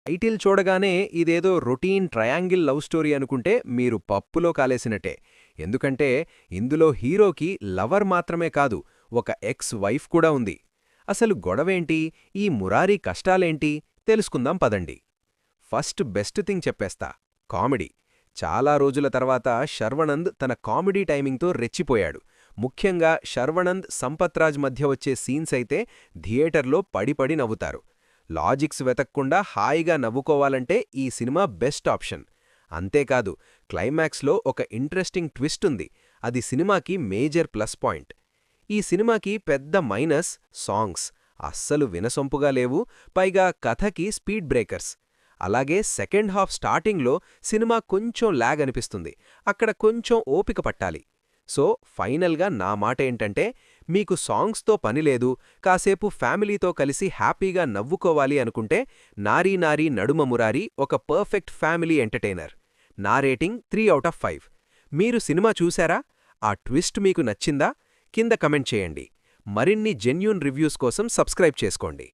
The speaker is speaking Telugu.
టైటిల్ చూడగానే ఇదేదో రొటీన్ ట్రయాంగిల్ లవ్ స్టోరీ అనుకుంటే మీరు పప్పులో కాలేసినట్టే. ఎందుకంటే ఇందులో హీరోకి లవర్ మాత్రమే కాదు, ఒక ఎక్స్ వైఫ్ కూడా ఉంది. అసలు గొడవేంటి, ఈ మురారి కష్టాలేంటి తెలుసుకుందాం పదండి. ఫస్ట్ బెస్ట్ థింగ్ చెప్పేస్తా, కామెడీ. చాలా రోజుల తర్వాత శర్వనంద్ తన కామెడీ టైమింగ్తో రెచ్చిపోయాడు. ముఖ్యంగా శర్వనంద్, సంపత్రాజ్ మధ్య వచ్చే సీన్స్ అయితే థియేటర్లో పడిపడి నవ్వుతారు. లాజిక్స్ వెతక్కుండా హాయిగా నవ్వుకోవాలంటే ఈ సినిమా బెస్ట్ ఆప్షన్. అంతేకాదు, క్లైమాక్స్లో ఒక ఇంట్రెస్టింగ్ ట్విస్ట్ ఉంది. అది సినిమాకి మేజర్ ప్లస్ పాయింట్. ఈ సినిమాకి పెద్ద మైనస్ సాంగ్స్ అస్సలు వినసొంపుగా లేవు, పైగా కథకి స్పీడ్ బ్రేకర్స్. అలాగే సెకండ్ హాఫ్ స్టార్టింగ్లో సినిమా కొంచెం ల్యాగ్ అనిపిస్తుంది, అక్కడ కొంచెం ఓపిక పట్టాలి. సో ఫైనల్గా నా మాట ఏంటంటే, మీకు సాంగ్స్తో పనిలేదు, కాసేపు ఫ్యామిలీతో కలిసి హ్యాపీగా నవ్వుకోవాలి అనుకుంటే నారీ నారీ నడుమ మురారి ఒక పర్ఫెక్ట్ ఫ్యామిలీ ఎంటర్టైనర్. నా రేటింగ్ 3/5. మీరు సినిమా చూశారా? ఆ ట్విస్ట్ మీకు నచ్చిందా? కింద కమెంట్ చేయండి. మరిన్ని జెన్యూన్ రివ్యూస్ కోసం సబ్స్క్రైబ్ చేసుకోండి.